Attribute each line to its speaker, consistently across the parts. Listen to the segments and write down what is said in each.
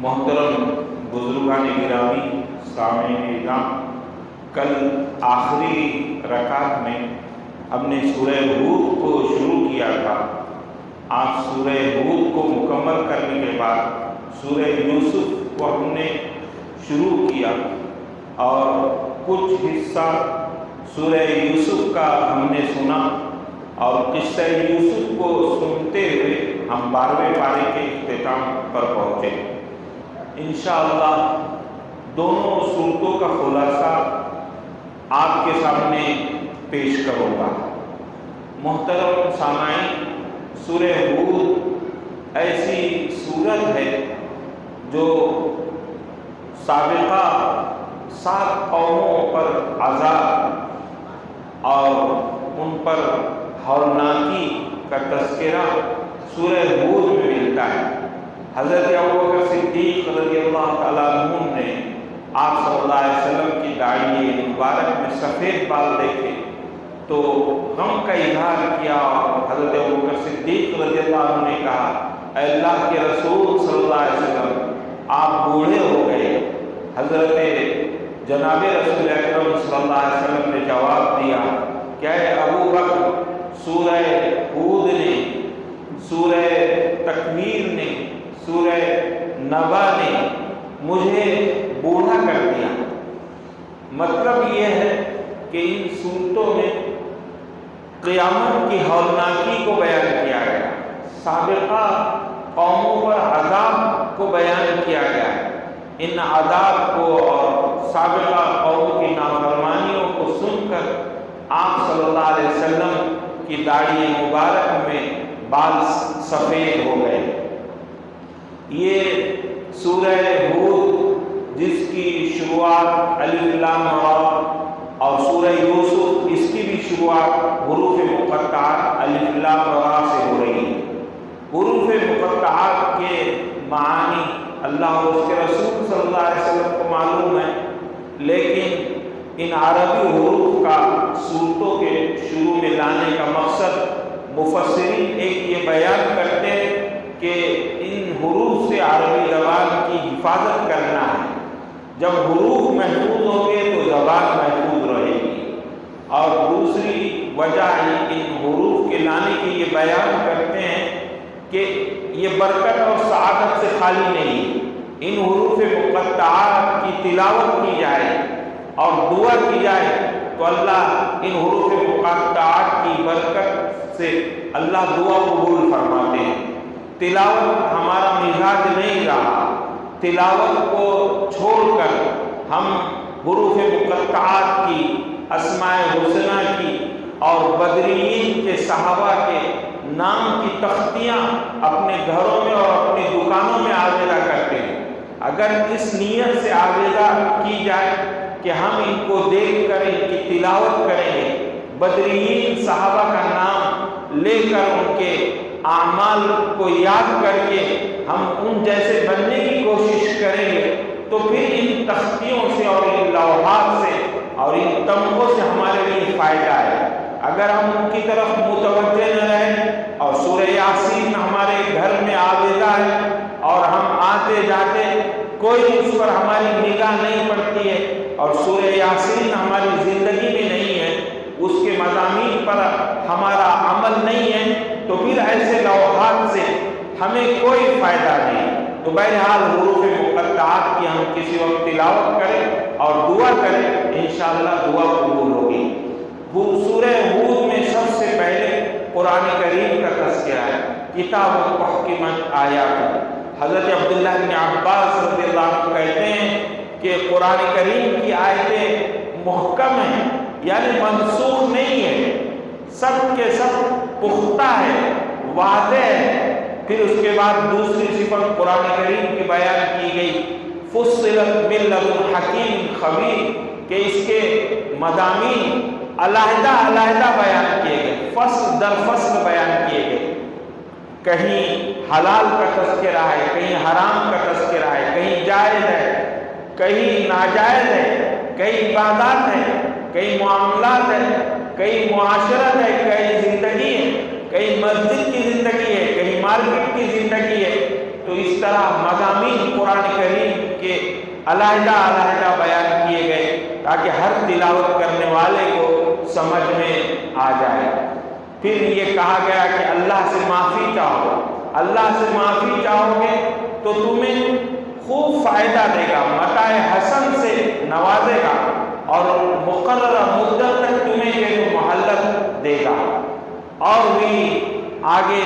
Speaker 1: محترم بزرگان گرامی، سامعین کرام، کل آخری رکعت میں ہم نے سورہ ہود کو شروع کیا تھا۔ آج سورہ ہود کو مکمل کرنے کے بعد سورہ یوسف کو ہم نے شروع کیا اور کچھ حصہ سورہ یوسف کا ہم نے سنا اور قصہ یوسف کو سنتے ہوئے ہم 12ویں پارے کے اختتام پر پہنچے۔ انشاءاللہ دونوں صورتوں کا خلاصہ آپ کے سامنے پیش کروں گا۔ محترم سامعین، سورہ ہود ایسی سورت ہے جو سابقہ 7 قوموں پر عذاب اور ان پر ہولناکی کا تذکرہ سورہ ہود میں ملتا ہے۔ حضرت ابوبکر صدیق رضی اللہ تعالیٰ عنہ نے آپ صلی اللہ علیہ وسلم کی داڑھی مبارک میں سفید بال دیکھے تو غم کا اظہار کیا اور حضرت ابوبکر صدیق رضی اللہ عنہ نے کہا، اے اللہ کے رسول صلی اللہ علیہ وسلم، آپ بوڑھے ہو گئے۔ حضرت جناب رسول اکرم صلی اللہ علیہ وسلم نے جواب دیا کہ اے ابوبکر، سورہ ہود نے، سورہ تکویر نے، سورہ نبا نے مجھے بوڑھا کر دیا۔ مطلب یہ ہے کہ ان صورتوں میں قیامت کی ہولناکی کو بیان کیا گیا، سابقہ قوموں پر عذاب کو بیان کیا گیا۔ ان عذاب کو اور سابقہ قوموں کی نافرمانیوں کو سن کر آپ صلی اللہ علیہ وسلم کی داڑھی مبارک میں بال سفید ہو گئے۔ یہ سورہ ہود جس کی شروعات الف لام را اور سورہ یوسف اس کی بھی شروعات حروف مقطعات الف لام را سے ہو رہی ہے۔ حروف مقطعات کے معانی اللہ اور اس کے رسول صلی اللہ علیہ وسلم کو معلوم ہے، لیکن ان عربی حروف کا صورتوں کے شروع میں لانے کا مقصد مفسرین ایک یہ بیان کرتے ہیں کہ ان حروف سے عربی زبان کی حفاظت کرنا ہے۔ جب حروف محفوظ ہوں گے تو زبان محفوظ رہے گی۔ اور دوسری وجہ ان حروف کے لانے کی یہ بیان کرتے ہیں کہ یہ برکت اور سعادت سے خالی نہیں۔ ان حروف مقطعات کی تلاوت کی جائے اور دعا کی جائے تو اللہ ان حروف مقطعات کی برکت سے اللہ دعا قبول فرماتے ہیں۔ تلاوت ہمارا مزاج نہیں رہا، تلاوت کو چھوڑ کر ہم حروف مقطعات کی، اسماء حسنہ کی اور بدرین کے صحابہ کے نام کی تختیاں اپنے گھروں میں اور اپنی دکانوں میں آویزہ کرتے ہیں۔ اگر اس نیت سے آویزہ کی جائے کہ ہم ان کو دیکھ کر ان کی تلاوت کریں گے، بدرین صحابہ کا نام لے کر ان کے اعمال کو یاد کر کے ہم ان جیسے بننے کی کوشش کریں گے تو پھر ان تختیوں سے اور ان لوحات سے اور ان تمغوں سے ہمارے لیے فائدہ ہے۔ اگر ہم ان کی طرف متوجہ نہ رہیں اور سورہ یاسین ہمارے گھر میں آویزہ ہے اور ہم آتے جاتے کوئی اس پر ہماری نگاہ نہیں پڑتی ہے اور سورہ یاسین ہماری زندگی میں نہیں ہے، اس کے مضامین پر ہمارا عمل نہیں ہے، تو پھر ایسے لوحات سے ہمیں کوئی فائدہ نہیں۔ تو بہرحال حروف مقطعات کی ہم کسی وقت تلاوت کریں اور دعا کریں، انشاءاللہ دعا قبول ہوگی۔ سورہ ہود میں سب سے پہلے قرآن کریم کا تذکرہ ہے، کتاب احکمت آیات۔ حضرت عبداللہ بن عباس رضی اللہ عنہ کہتے ہیں کہ قرآن کریم کی آیتیں محکم ہیں، یعنی منسوخ نہیں ہے، سب کے سب پختہ ہے، واضح ہے۔ پھر اس کے بعد دوسری صفت قرآن کریم کی بیان کی گئی، فصلت من لدن حکیم خبیر، کہ اس کے مضامین علیحدہ علیحدہ بیان کیے گئے، فصل در فصل بیان کیے گئے۔ کہیں حلال کا تذکرہ ہے، کہیں حرام کا تذکرہ ہے، کہیں جائز ہے، کہیں ناجائز ہے، کہیں عبادات ہے، کہیں معاملات ہے، کہیں معاشرت ہے، کہیں زندگی ہے، کہیں مسجد کی زندگی ہے، کہیں مارکیٹ کی زندگی ہے، تو اس طرح مضامین قرآن کریم کے علیحدہ علیحدہ بیان کیے گئے تاکہ ہر تلاوت کرنے والے کو سمجھ میں آ جائے۔ پھر یہ کہا گیا کہ اللہ سے معافی چاہو، اللہ سے معافی چاہو گے تو تمہیں خوب فائدہ دے گا، متاع حسن سے نوازے گا اور مقررہ مدت تک تمہیں یہ مہلت دے گا۔ اور بھی آگے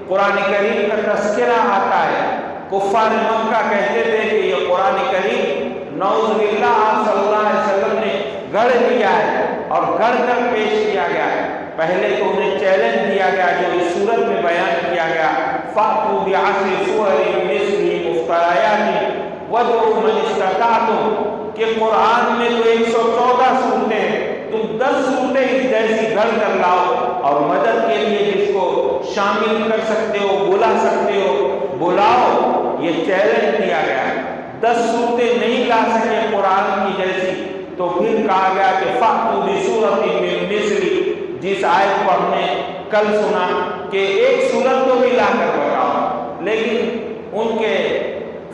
Speaker 1: قرآن کریم کا تذکرہ آتا ہے۔ کفار مکہ کہتے تھے کہ یہ قرآن کریم نعوذ باللہ آپ صلی اللہ علیہ وسلم نے گڑھ لیا ہے اور گڑھ کر پیش کیا گیا ہے۔ پہلے تو انہیں چیلنج دیا گیا جو اس صورت میں بیان کیا گیا، فَأْتُوا بِعَشْرِ سُوَرٍ مِثْلِهِ مُفْتَرَيَاتٍ وَادْعُوا مَنِ اسْتَطَعْتُمْ کہ قرآن میں تو 114 صورتیں ہیں، تم 10 صورتیں جیسی گھڑ کر لاؤ اور مدد کے لیے جس کو شامل کر سکتے ہو، بلا سکتے ہو، بلاؤ۔ یہ چیلنج دیا گیا۔ 10 صورتیں نہیں لا سکے قرآن کی جیسی تو پھر کہا گیا کہ فَأْتُوا بِسُورَةٍ مِّن مِثْلِهِ، جس آیت کو ہم نے کل سنا کہ ایک صورت کو بھی لا کر بتاؤ، لیکن ان کے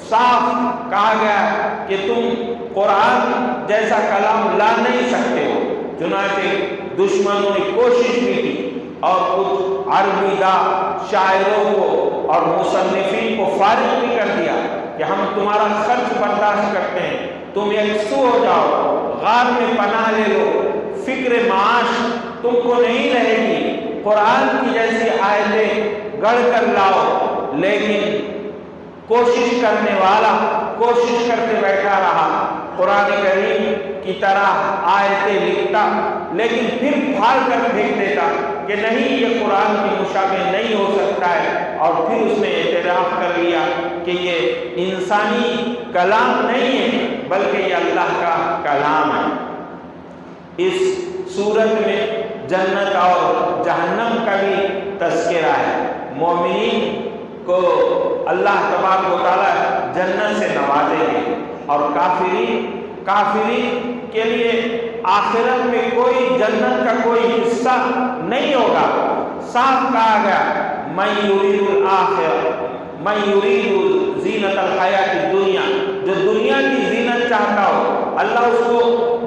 Speaker 1: صاف کہا گیا کہ تم قرآن جیسا کلام لا نہیں سکتے ہو۔ چنانچہ دشمنوں نے کوشش بھی کی اور کچھ عربی دا شاعروں کو اور مصنفین کو فارغ بھی کر دیا کہ ہم تمہارا خرچ برداشت کرتے ہیں، تم یکسو ہو جاؤ، غار میں پناہ لے لو، فکر معاش تم کو نہیں رہے گی، قرآن کی جیسی آیتیں گڑھ کر لاؤ۔ لیکن کوشش کرنے والا کوشش کرتے بیٹھا رہا، قرآن کریم کی طرح آیتیں لکھتا لیکن پھر پھاڑ کر پھینک دیتا کہ نہیں یہ قرآن کی مشابہ نہیں ہو سکتا ہے، اور پھر اس نے اعتراف کر لیا کہ یہ انسانی کلام نہیں ہے بلکہ یہ اللہ کا کلام ہے۔ اس صورت میں جنت اور جہنم کا بھی تذکرہ ہے۔ مومنین کو اللہ تبارک و تعالی جنت سے نوازیں گے اور کافرین کے لیے آخرت میں کوئی جنت کا کوئی حصہ نہیں ہوگا۔ صاف کہا گیا من یرید الآخرہ من یرید زینت الحیات الدنیا، جو دنیا کی زینت چاہتا ہو اللہ اس کو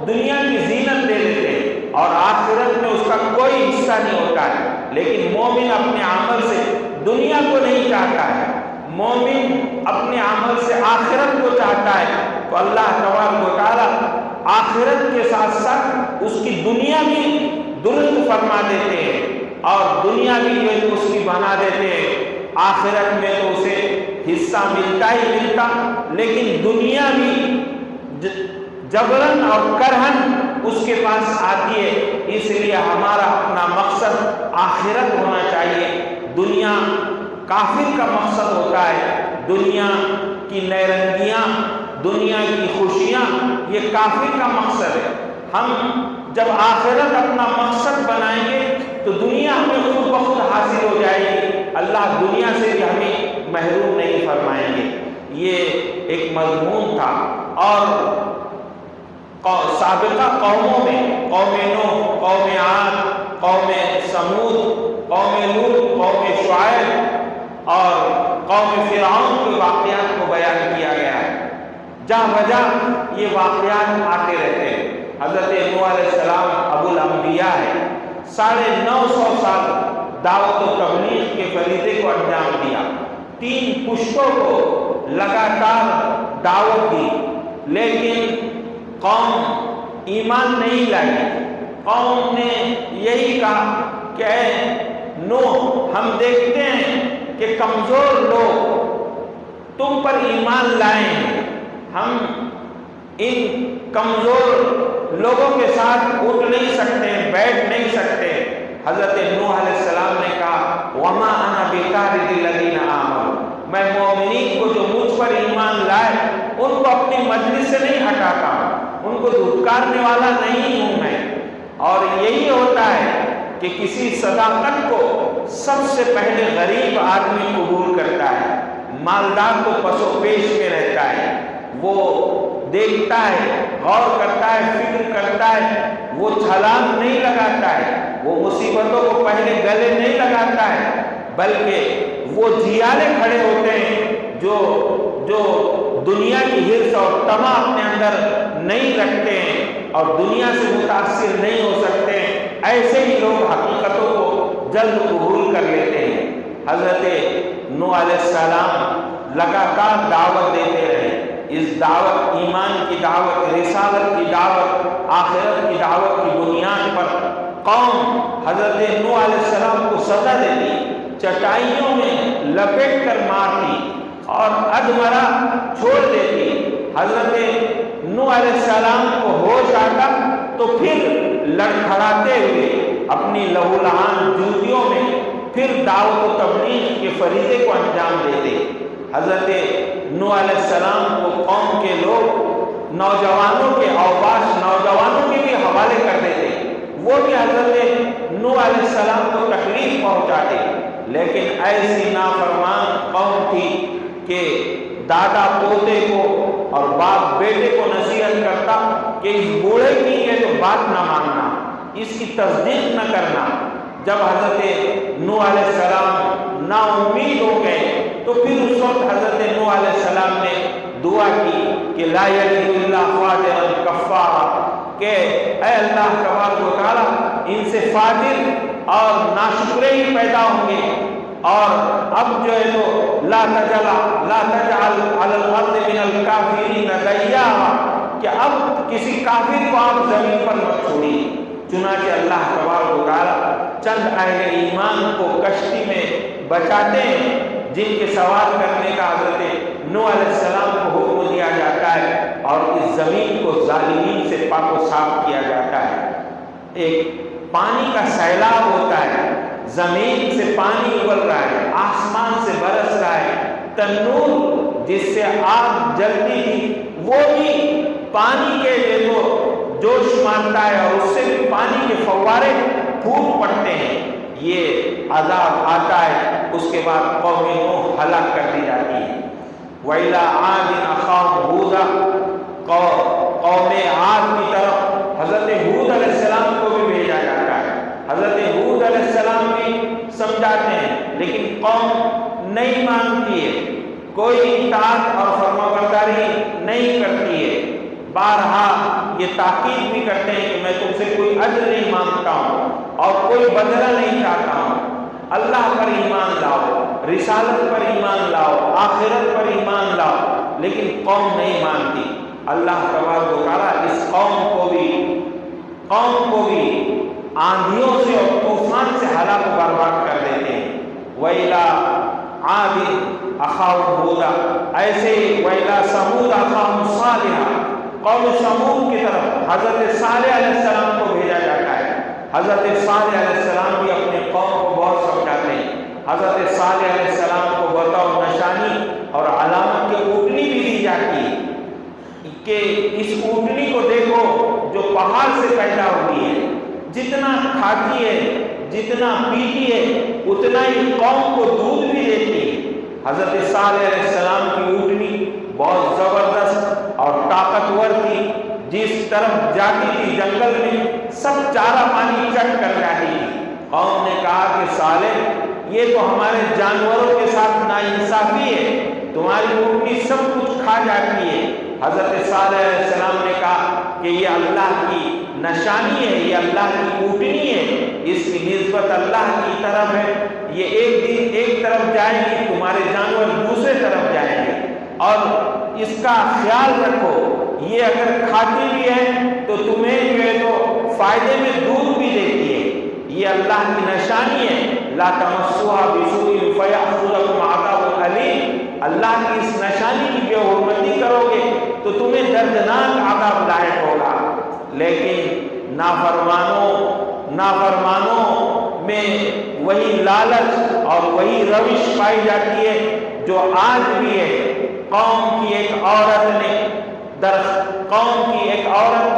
Speaker 1: دنیا کی زینت دے دیتے ہیں اور آخرت میں اس کا کوئی حصہ نہیں ہوتا ہے۔ لیکن مومن اپنے عمل سے دنیا کو نہیں چاہتا ہے، مومن اپنے عمل سے آخرت کو چاہتا ہے، تو اللہ تبارک و تعالی آخرت کے ساتھ ساتھ اس کی دنیا بھی درست فرما دیتے ہیں اور دنیا بھی جو ہے اس کی بنا دیتے ہیں۔ آخرت میں تو اسے حصہ ملتا ہی ملتا، لیکن دنیا بھی جبرن اور کرہن اس کے پاس آتی ہے۔ اس لیے ہمارا اپنا مقصد آخرت ہونا چاہیے۔ دنیا کافر کا مقصد ہوتا ہے، دنیا کی نیرنگیاں، دنیا کی خوشیاں یہ کافر کا مقصد ہے۔ ہم جب آخرت اپنا مقصد بنائیں گے تو دنیا ہمیں خود بخود حاصل ہو جائے گی، اللہ دنیا سے بھی ہمیں محروم نہیں فرمائیں گے۔ یہ ایک مضمون تھا۔ اور سابقہ قوموں میں قوم نوح، قوم عاد، قوم سمود، قوم لوط، قوم شعیب اور قوم فرعون کے واقعات کو بیان کیا گیا ہے۔ جہاں بجا یہ واقعات آتے رہتے ہیں۔ حضرت نوح علیہ السلام ابو الانبیاء ہے، 950 سال دعوت و تبلیغ کے فریضے کو انجام دیا، 3 پشتوں کو لگاتار دعوت دی، لیکن قوم ایمان نہیں لائی۔ قوم نے یہی کہا کہ اے نوح، ہم دیکھتے ہیں کہ کمزور لوگ تم پر ایمان لائیں، ہم ان کمزور لوگوں کے ساتھ اٹھ نہیں سکتے، بیٹھ نہیں سکتے۔ حضرت نوح علیہ السلام نے کہا وَمَا أَنَا بِطَارِدِ الَّذِينَ آمَنُوا، میں مومنین کو جو مجھ پر ایمان لائے ان کو اپنی مجلس سے نہیں ہٹاتا، ان کو دھتکارنے والا نہیں ہوں میں۔ اور یہی ہوتا ہے کہ کسی صداقت کو سب سے پہلے غریب آدمی قبول کرتا ہے، مالدار تو پس و پیش میں رہتا ہے، وہ دیکھتا ہے، غور کرتا ہے، فکر کرتا ہے، وہ چھلانگ نہیں لگاتا ہے، وہ مصیبتوں کو پہلے گلے نہیں لگاتا ہے، بلکہ وہ جھیالے کھڑے ہوتے ہیں جو دنیا کی حرص اور طمع اپنے اندر نہیں رکھتے ہیں اور دنیا سے متاثر نہیں ہو سکتے ہیں، ایسے ہی لوگ حقیقتوں کو جلد قبول کر لیتے ہیں۔ حضرت نوح علیہ السلام لگاتار دعوت دیتے رہے، اس دعوت، ایمان کی دعوت، رسالت کی دعوت، آخرت کی دعوت کی بنیاد پر قوم حضرت نوح علیہ السلام کو سزا دیتی، چٹائیوں میں لپیٹ کر مارتی اور ادمرا چھوڑ دیتی۔ حضرت نوح علیہ السلام کو ہوش آتا تو پھر لڑکھڑاتے ہوئے اپنی لہولہان جوتیوں میں پھر دعوت و تبلیغ کے فریضے کو انجام دیتے۔ حضرت نوح علیہ السلام کو قوم کے لوگ نوجوانوں کے اوباش نوجوانوں کے بھی حوالے کر دیتے، وہ بھی حضرت نوح علیہ السلام کو تکلیف پہنچاتے، لیکن ایسی نافرمان قوم تھی کہ دادا پوتے کو اور باپ بیٹے کو نصیحت کرتا کہ اس بوڑھے کی یہ تو بات نہ ماننا، اس کی تصدیق نہ کرنا۔ جب حضرت نوح علیہ السلام نا امید ہو گئے تو پھر اس وقت حضرت نوح علیہ السلام نے دعا کی کہ لا یلد الا فاجرا کفارا، کہ اے اللہ تبارک و تعالیٰ ان سے فاجر اور ناشکرے ہی پیدا ہوں گے، اور اب جو ہے تو لا تجعل علی الارض من الکافرین دیارا، کہ اب کسی کافر کو آپ زمین پر مت چھوڑیے۔ چنانچہ اللہ تبارک و تعالیٰ چند اہل ایمان کو کشتی میں بچاتے ہیں، جن کے سوار کرنے کا حضرت نوح علیہ السلام کو حکم دیا جاتا ہے، اور اس زمین کو ظالمین سے پاک و صاف کیا جاتا ہے۔ ایک پانی کا سیلاب ہوتا ہے، زمین سے پانی ابل رہا ہے، آسمان سے برس رہا ہے، تنور جس سے آگ جلتی تھی وہ بھی پانی کے جو جوش مارتا ہے اور اس سے بھی پانی کے فوارے پھوٹ پڑتے ہیں، یہ عذاب آتا ہے۔ اس کے بعد قوم نوح ہلاک کر دی جاتی ہے۔ وَإِلَىٰ عَادٍ أَخَاهُمْ هُودًا، قوم عاد کی طرف حضرت ہود علیہ السلام کو بھی بھیجا جاتا ہے۔ حضرت ہود علیہ السلام بھی سمجھاتے ہیں لیکن قوم نہیں مانتی ہے، کوئی اطاعت اور فرمانبرداری نہیں کرتی ہے۔ بارہا یہ تاکید بھی کرتے ہیں کہ میں تم سے کوئی اجر نہیں مانگتا ہوں اور کوئی بدلہ نہیں چاہتا ہوں، اللہ پر ایمان لاؤ، رسالت پر ایمان لاؤ، آخرت پر ایمان لاؤ، لیکن قوم نہیں مانتی۔ اللہ تبارک و تعالیٰ اس قوم کو بھی آندھیوں سے اور طوفان سے ہلاک و برباد کر دیتے ہیں۔ وَإِلَىٰ عَادٍ أَخَاهُمْ هُودًا، ایسے ہی وَإِلَىٰ ثَمُودَ أَخَاهُمْ صَالِحًا، قوم ثمود کی طرف حضرت صالح علیہ السلام کو بھیجا جاتا ہے۔ حضرت صالح علیہ السلام بھی اپنے قوم کو بہت سمجھاتے ہیں۔ حضرت صالح علیہ السلام کو بطور نشانی اور علامت کے اونٹنی بھی دی جاتی ہے کہ اس اونٹنی کو دیکھو جو پہاڑ سے پیدا ہوئی ہے، جتنا کھاتی ہے، جتنا پیتی ہے، اتنا ہی قوم کو دودھ بھی دیتی ہے۔ حضرت صالح علیہ السلام کی اونٹنی بہت زبردست اور طاقتور تھی، جس طرف جاتی تھی جنگل میں سب چارہ پانی چٹ کر جاتی تھی۔ قوم نے کہا کہ صالح یہ تو ہمارے جانوروں کے ساتھ ناانصافی ہے، تمہاری اونٹنی سب کچھ کھا جاتی ہے۔ حضرت صالح علیہ السلام نے کہا کہ یہ اللہ کی نشانی ہے، یہ اللہ کی اونٹنی ہے، اس کی نسبت اللہ کی طرف ہے، یہ ایک دن ایک طرف جائے گی، تمہارے جانور دوسرے طرف جائیں گے، اور اس کا خیال رکھو، یہ اگر کھاتی بھی ہے تو تمہیں جو ہے تو فائدے میں دودھ بھی دیتی ہے، یہ اللہ کی نشانی ہے۔ لا تمسوها بسوء فیأخذکم عذاب علیم، اللہ کی اس نشانی کی بے حرمتی کرو گے تو تمہیں دردناک عذاب لاحق ہوگا۔ لیکن نافرمانوں میں وہی لالچ اور وہی روش پائی جاتی ہے جو آج بھی ہے۔ قوم کی ایک عورت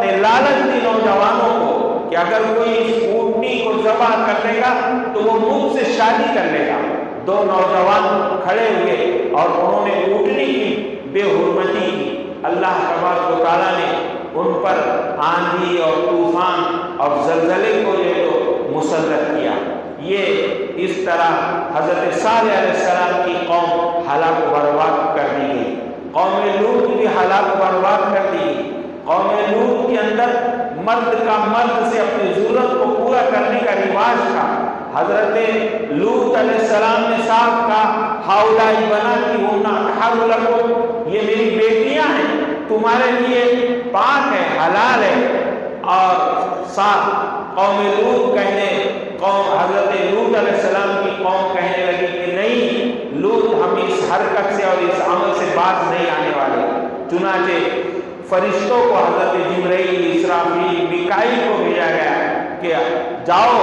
Speaker 1: نے لالچ دی نوجوانوں کو کہ اگر کوئی اس اونٹنی کو ذبح کر لے گا تو وہ مجھ سے شادی کر لے گا۔ دو نوجوان کھڑے ہوئے اور انہوں نے اونٹنی کی بے حرمتی کی۔ اللہ تبارک و تعالیٰ نے ان پر آندھی اور طوفان اور زلزلے کو مسلط کیا۔ یہ اس طرح حضرت صالح علیہ السلام کی قوم ہلاک و برباد کر دی گئی، قوم لوط بھی ہلاک و برباد کر دی گئی۔ قوم لوط کے اندر مرد کا مرد سے اپنی ضرورت کو پورا کرنے کا رواج تھا۔ حضرت لوط علیہ السلام نے صاف کہا ہاؤلائی بنا کی ہن اطہر لکم، یہ میری بیٹیاں ہیں، تمہارے لیے پاک ہے، حلال ہے۔ اور صاف قوم لوط حضرت لوط علیہ السلام کی قوم کہنے لگی کہ نہیں، لوط ہم اس حرکت سے اور اس عمل سے باز نہیں آنے والے۔ چنانچہ فرشتوں کو حضرت جبرائیل، اسرافیل، میکائیل کو بھیجا گیا کہ جاؤ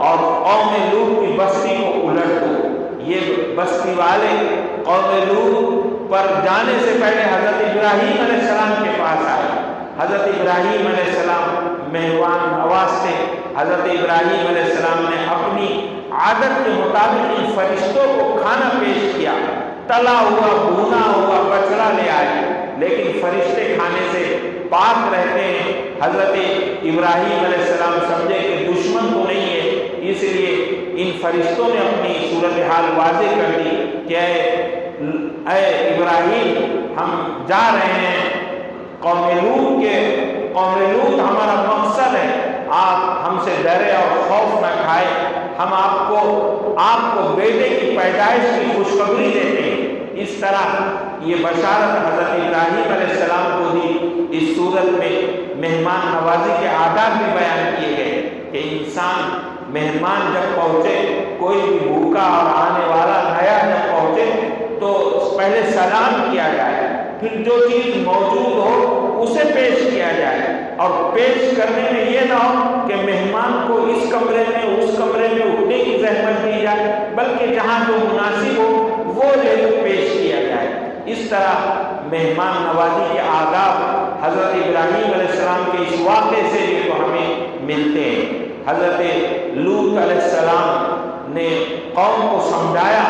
Speaker 1: اور قوم لوط کی بستی کو الٹ دو۔ یہ بستی والے قوم لوط پر جانے سے پہلے حضرت ابراہیم علیہ السلام کے پاس آئے۔ حضرت ابراہیم علیہ السلام مہمان نواز تھے۔ حضرت ابراہیم علیہ السلام نے اپنی عادت کے مطابق ان فرشتوں کو کھانا پیش کیا، تلا ہوا بھونا ہوا بچڑا لے آئے، لیکن فرشتے کھانے سے پاک رہتے ہیں۔ حضرت ابراہیم علیہ السلام سمجھے کہ دشمن تو نہیں ہے، اس لیے ان فرشتوں نے اپنی صورتحال واضح کر دی کہ اے ابراہیم، ہم جا رہے ہیں قوم لوط ہمارا مقصد ہے، آپ ہم سے ڈرے اور خوف نہ کھائے، ہم آپ کو بیٹے کی پیدائش کی خوشخبری دیتے ہیں۔ اس طرح یہ بشارت حضرت ابراہیم علیہ السلام کو دی۔ اس صورت میں مہمان نوازی کے آداب بھی بیان کیے گئے کہ انسان مہمان جب پہنچے، کوئی بھی بھوکا اور آنے والا نیا جب پہنچے تو پہلے سلام کیا جائے، پھر جو چیز موجود ہو اسے پیش کیا جائے، اور پیش کرنے میں یہ نہ ہو کہ مہمان کو اس کمرے میں اس کمرے میں اٹھنے کی زحمت دی جائے، بلکہ جہاں جو مناسب ہو وہ پیش کیا جائے۔ اس طرح مہمان نوازی کے آداب حضرت ابراہیم علیہ السلام کے اس واقعے سے بھی تو ہمیں ملتے ہیں۔ حضرت لوط علیہ السلام نے قوم کو سمجھایا،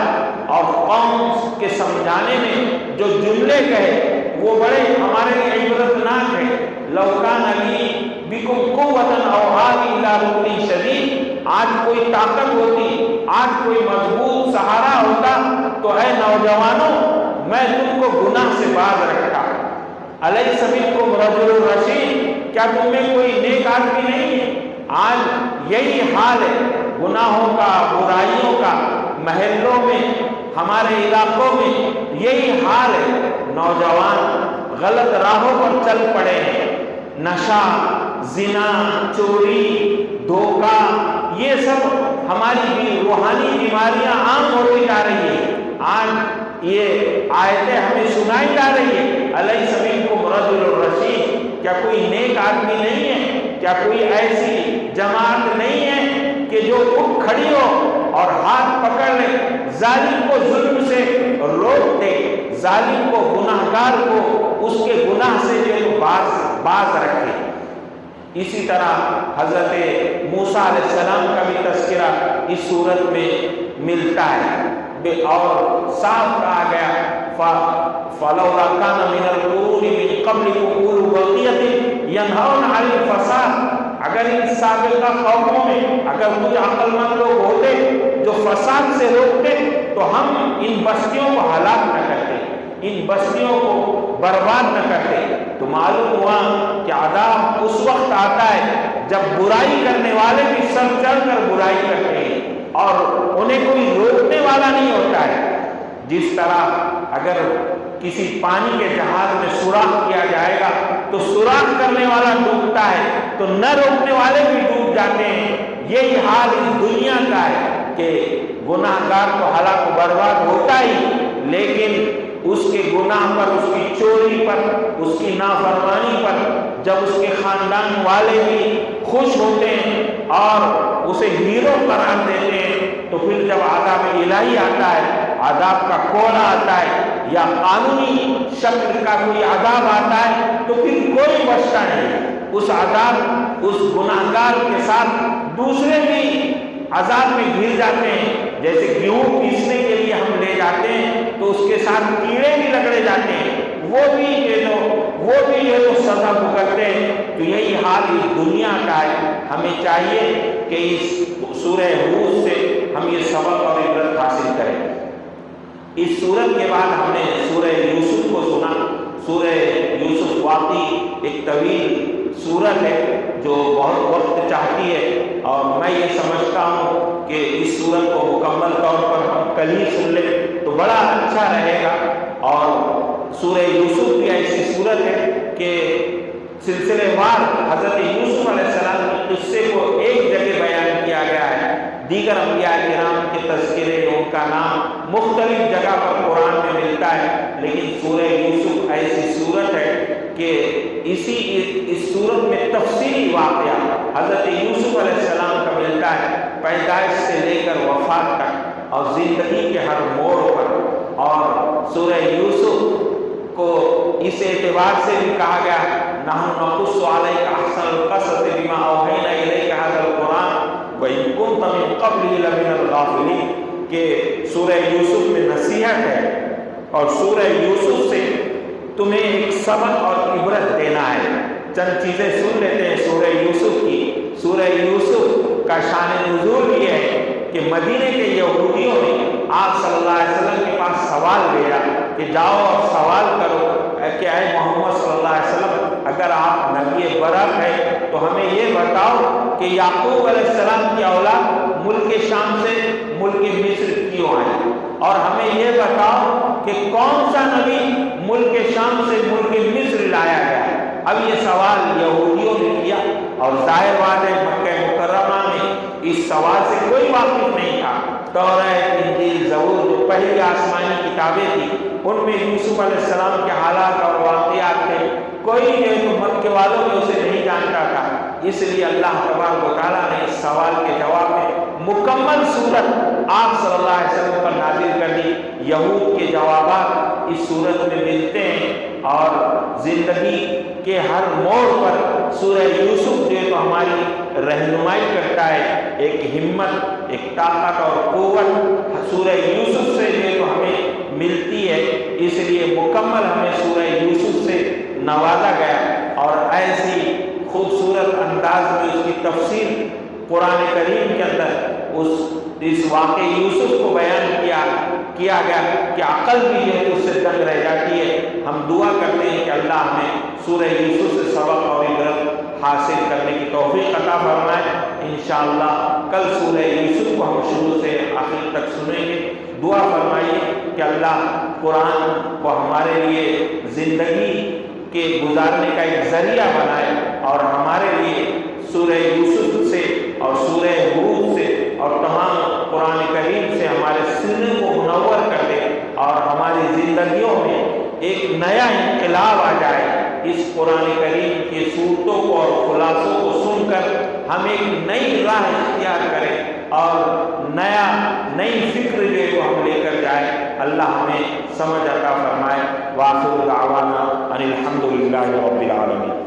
Speaker 1: اور قوم کے سمجھانے میں جو جملے کہے وہ بڑے ہمارے لیے عبرتناک ہیں۔ لو کان لی بکم قوۃ او آوی الی رکن شدید، آج کوئی طاقت ہوتی، آج کوئی مضبوط سہارا ہوتا تو اے نوجوانوں میں تم کو گناہ سے باز رکھتا۔ الیس منکم رجل رشید، کیا تم میں کوئی نیک آدمی نہیں ہے؟ آج یہی حال ہے گناہوں کا، برائیوں کا، محلوں میں، ہمارے علاقوں میں یہی حال ہے۔ نوجوان غلط راہوں پر چل پڑے ہیں، نشہ، زنا، چوری، دھوکہ، یہ سب ہماری بھی روحانی بیماریاں عام ہوتی جا رہی ہیں۔ آج یہ آیتیں ہمیں سنائی جا رہی ہے، الیس منکم رجل رشید، کیا کوئی نیک آدمی نہیں ہے؟ کیا کوئی ایسی جماعت نہیں ہے کہ جو اٹھ کھڑی ہو اور ہاتھ پکڑ لے، ظالم کو ظلم سے روک دے، ظالم کو، گناہگار کو اس کے گناہ سے جو باز رکھے۔ اسی طرح حضرت موسیٰ علیہ السلام کا بھی تذکرہ اس صورت میں ملتا ہے، اور صاف کہا گیا فَلَوْلَا كَانَ مِنَ الْقُرُونِ مِنْ قَبْلِكُمْ أُولُو بَقِيَّةٍ يَنْهَوْنَ عَنِ الْفَسَادِ، اگر ان سابقہ قوموں میں اگر کچھ عقل مند لوگ ہوتے جو فساد سے روکتے تو ہم ان بستیوں کو ہلاک نہ کرتے، ان بستیوں کو برباد نہ کرتے۔ تو معلوم ہوا کہ عذاب اس وقت آتا ہے جب برائی کرنے والے بھی سر چڑھ کر برائی کرتے ہیں اور انہیں کوئی روکنے والا نہیں ہوتا ہے۔ جس طرح اگر کسی پانی کے جہاز میں سوراخ کیا جائے گا تو سوراخ کرنے والا ڈوبتا ہے تو نہ روکنے والے بھی ڈوب جاتے ہیں، یہی حال اس دنیا کا ہے کہ گناہ گار تو ہلاک و برباد ہوتا ہی، لیکن اس کے گناہ پر، اس کی چوری پر، اس کی نافرمانی پر جب اس کے خاندان والے بھی خوش ہوتے ہیں اور اسے ہیرو قرار دیتے ہیں تو پھر جب عذاب الہی آتا ہے، عذاب کا کوڑا آتا ہے یا قانونی شکل کا کوئی عذاب آتا ہے تو پھر کوئی بچتا نہیں۔ اس عذاب، اس گناہگار کے ساتھ دوسرے بھی عذاب میں گر جاتے ہیں، جیسے گیہوں پیسنے کے لیے ہم لے جاتے ہیں تو اس کے ساتھ کیڑے بھی رگڑے جاتے ہیں، وہ بھی یہ جو سزا بھگتتے ہیں۔ تو یہی حال اس دنیا کا ہے۔ ہمیں چاہیے کہ اس سورہ ہود سے ہم یہ سبق اور عبرت حاصل کریں۔ اس سورت کے بعد ہم نے سورہ یوسف کو سنا۔ سورہ یوسف واقعی ایک طویل سورت ہے جو بہت وقت چاہتی ہے، اور میں یہ سمجھتا ہوں کہ اس سورت کو مکمل طور پر ہم کل ہی سن لیں تو بڑا اچھا رہے گا۔ اور سورہ یوسف بھی ایسی سورت ہے کہ سلسلے وار حضرت یوسف علیہ السلام کے قصے کو ایک جگہ بیان کیا گیا ہے۔ دیگر انبیاء کرام کے تذکرے، ان کا نام مختلف جگہ پر قرآن میں ملتا ہے، لیکن سورہ یوسف ایسی سورت ہے کہ اس سورت میں تفصیلی واقعہ حضرت یوسف علیہ السلام کا ملتا ہے، پیدائش سے لے کر وفات تک اور زندگی کے ہر موڑ پر۔ اور سورہ یوسف کو اس اعتبار سے بھی کہا گیا نحن نقص علیک احسن القصص بما اوحینا الیک ھذا القرآن وَإِن كُنتَ مِن قَبْلِهِ لَمِنَ الْغَافِلِينَ، کہ سورہ یوسف میں نصیحت ہے اور سورہ یوسف سے تمہیں ایک سبق اور عبرت دینا ہے۔ چند چیزیں سن لیتے ہیں سورہ یوسف کی۔ سورہ یوسف کا شان نزول یہ ہے کہ مدینے کے یہودیوں نے آپ صلی اللہ علیہ وسلم کے پاس سوال بھیجا کہ جاؤ اور سوال کرو کہ اے محمد صلی اللہ علیہ وسلم، اگر آپ نبی برحق ہے تو ہمیں یہ بتاؤ کہ یعقوب علیہ السلام کی اولاد ملک شام سے ملک مصر کیوں آئی، اور ہمیں یہ بتاؤ کہ کون سا نبی ملک شام سے ملک مصر لایا گیا۔ اب یہ سوال یہودیوں نے کیا، اور ظاہر بات ہے مکہ مکرمہ میں اس سوال سے کوئی واقف نہیں تھا۔ تورات، انجیل، زبور جو پہلی آسمانی کتابیں تھیں ان میں یوسف علیہ السلام کے حالات اور واقعات تھے، کوئی جو مکے والوں میں اسے نہیں جانتا تھا۔ اس لیے اللہ تبارک و تعالیٰ نے اس سوال کے جواب میں مکمل صورت آپ صلی اللہ علیہ وسلم پر نازل کر دی۔ یہود کے جوابات اس صورت میں ملتے ہیں، اور زندگی کے ہر موڑ پر سورہ یوسف جو تو ہماری رہنمائی کرتا ہے، ایک ہمت، ایک طاقت اور قوت سورہ یوسف سے جو تو ہمیں ملتی ہے۔ اس لیے مکمل ہمیں سورہ یوسف سے نوازا گیا، اور ایسی خوبصورت انداز میں اس کی تفسیر قرآن کریم کے اندر اس واقع یوسف کو بیان کیا گیا کہ عقل بھی جو ہے اس سے دنگ رہ جاتی ہے۔ ہم دعا کرتے ہیں کہ اللہ ہمیں سورہ یوسف سے سبق اور عبرت حاصل کرنے کی توفیق عطا فرمائے۔ انشاءاللہ کل سورہ یوسف کو ہم شروع سے آخر تک سنیں گے۔ دعا فرمائیے کہ اللہ قرآن کو ہمارے لیے زندگی کے گزارنے کا ایک ذریعہ بنائے، اور ہمارے لیے سورہ یوسف سے اور سورہ ہود سے اور تمام قرآن کریم سے ہمارے سینے کو منور کر دے، اور ہماری زندگیوں میں ایک نیا انقلاب آ جائے۔ اس قرآن کریم کے صورتوں کو اور خلاصوں کو سن کر ہم ایک نئی راہ اختیار کریں، اور نئی فکر جو ہے ہم لے کر جائیں۔ اللہ ہمیں سمجھ عطا فرمائے۔ وآخر دعوانا ان الحمد للہ رب العالمین۔